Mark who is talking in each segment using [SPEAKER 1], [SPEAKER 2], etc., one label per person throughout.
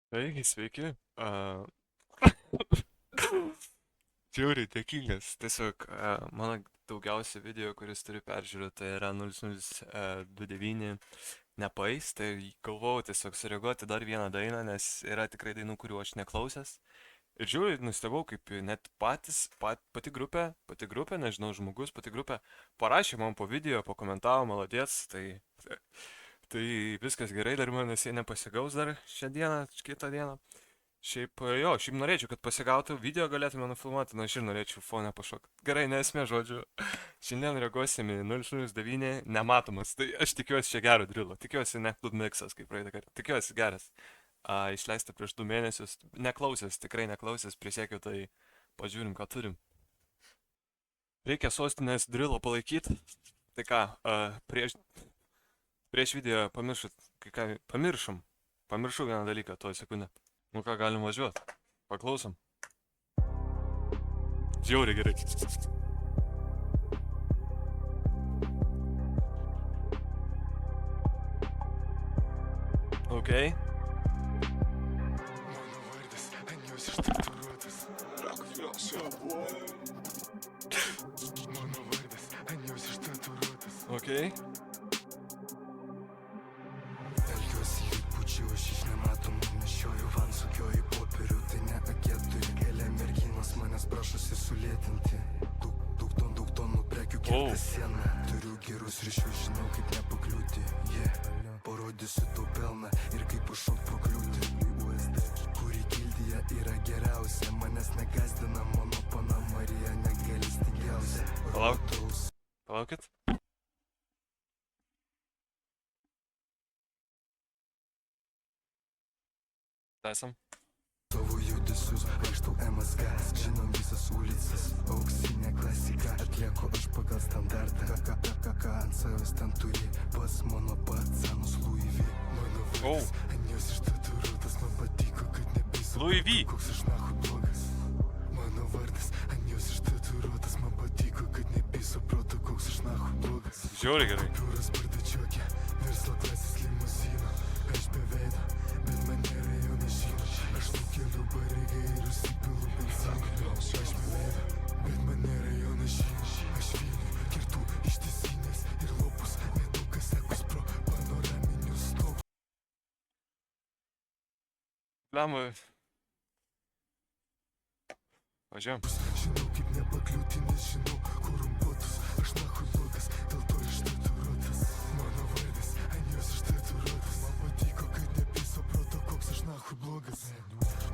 [SPEAKER 1] Taigi, sveiki. Žiauriai dėkingas. Tiesiog mano daugiausia video, kuris turi peržiūrų, tai yra 0029 nepaeis. Tai galvojau tiesiog sureaguoti dar vieną dainą, nes yra tikrai dainų, kurių aš neklausęs. Ir žiūriu, nustebau, kaip net pati grupė, nežinau, žmogus, pati grupė parašė man po video, pakomentavo, maladės, tai viskas gerai, dar manęs jie nepasigaus dar šią dieną, kitą dieną. Šiaip norėčiau, kad pasigautų video galėtume nufilmuoti, na aš ir norėčiau fone pašokti. Gerai, nesmė žodžiu. Šiandien reaguosim į 009 nematomas. Tai aš tikiuosi čia gero drilo. Tikiuosi ne Club Mixas, kaip praeitą kartą. Tikiuosi geras. Išleista prieš 2 mėnesius. Neklausęs, tikrai neklausęs, prisiekiu, tai pažiūrim, ką turim. Reikia sostinės drilo palaikyti. Tai ką, prieš video pamiršom. Pamiršau vieną dalyką, tuoj sekundę. Nu ką, galim važiuot. Paklausom. Žiauriai gerai. Ok. Ok.
[SPEAKER 2] Elgiuosi lyg būčiau aš iš nematomų, nešioju vansukioju popierių, tai ne A4. Kelią merginos manęs prašosi sulėtinti. Daug tonų prekių kerta sieną. Turiu gerus ryšius, žinau kaip nepakliūti. Parodysiu tau pelną ir kaip užšok pro kliūtį. Kuri gildija yra geriausia, manęs negazdina mano pana Marija negailestingiausia.
[SPEAKER 1] Palaukit. Tęsam.
[SPEAKER 2] Savo judesius vaikštau MSK, žinom visas ulicas, auksinė klasika. Atlieku aš pagal standartą, ką ant savęs ten turi, pas mano pats senus Louis V. Mano vardas, ant jos ištatuiruotas, man patiko, kad nebeisu
[SPEAKER 1] Louis V.
[SPEAKER 2] Koks aš nachui blogas. Mano vardas, ant jos ištatuiruotas, man patiko, kad nebeisu proto, koks aš nachui blogas.
[SPEAKER 1] Žiauriai gerai.
[SPEAKER 2] Piūras bardačiokė, verslo klasės limuzino, aš be veido, bet mane rajonas žino. Aš nukeliu pareigą ir užsipilu benziną. Aš be veido, bet mane rajonas žino. Aš Vilnių kertu ištisinės ir lopus, nedaug kas sekus pro panoraminius stogų.
[SPEAKER 1] Lemą. Važiuojam.
[SPEAKER 2] Žinau kaip nepakliūti, nes žinau korumpuotus. Aš nachui blogas, dėl to ištatuiruotas. Mano vardas, ant jos ištatuiruotas. Man patiko, kad nepiso proto, koks aš nachui blogas.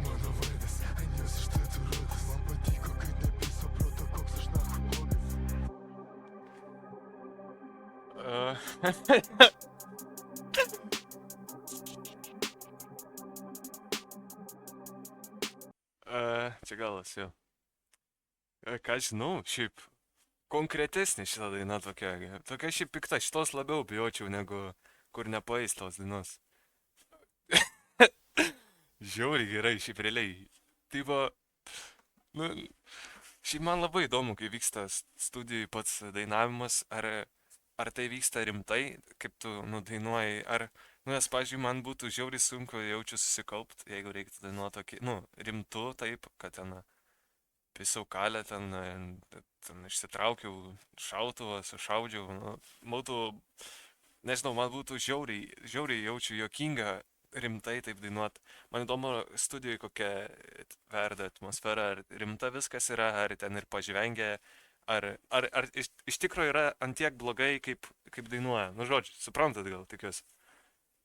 [SPEAKER 2] Mano vardas, ant jos ištatuiruotas. Man patiko, kad nepiso proto, koks aš nachui blogas.
[SPEAKER 1] Čia galas, jo. Ką žinau, šiaip konkretesnė šitą dainą tokia. Tokia šiaip pikta, šitos labiau bijočiau negu kur nepaeis tos dainos. Žiauriai gerai, šiaip realiai. Tai va, nu, šiaip man labai įdomu, kai vyksta studijai pats dainavimas, ar tai vyksta rimtai, kaip tu nudainuoji, ar, nu, nes, pavyzdžiui, man būtų žiauriai sunku jaučiu susikaupt, jeigu reiktų dainuoti tokį, nu, rimtu taip, kad ten pisau kalę, ten išsitraukiau šautuvą, sušaudžiau, nu, būtų, nežinau, man būtų žiauriai jaučiu juokinga rimtai taip dainuot. Man įdomu studijoj kokia verda atmosfera, ar rimta viskas yra, ar ten ir pažvengia, ar iš tikrųjų yra antiek blogai, kaip dainuoja. Nu, žodžiu, suprantat gal, tikiuosi.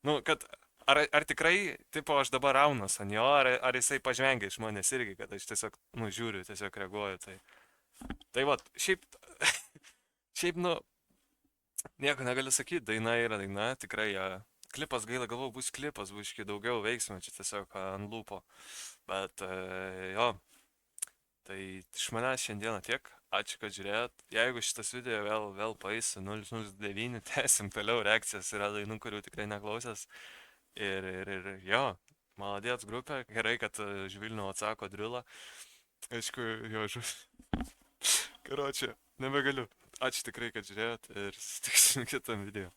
[SPEAKER 1] Nu, kad ar tikrai, tipo, aš dabar raunas ant jo, ar jisai pažvengia iš manęs irgi, kad aš tiesiog, nu, žiūriu, tiesiog reaguoju, tai va, šiaip, nu, nieko negaliu sakyti, daina yra daina, tikrai, klipas gaila, galvoju, bus klipas, bus iki daugiau veiksmų, čia tiesiog ant lūpo, bet, jo, tai iš manęs šiandieną tiek, ačiū, kad žiūrėjot, jeigu šitas video vėl paeis 009, tęsim toliau, reakcijas yra dainų, kurių tikrai neklausęs, ir jo, maladėts grupė, gerai, kad Žvilnių atsako drilą, aišku, jo, karočią, nebegaliu, ačiū tikrai, kad žiūrėjot ir susitiksim kitam video.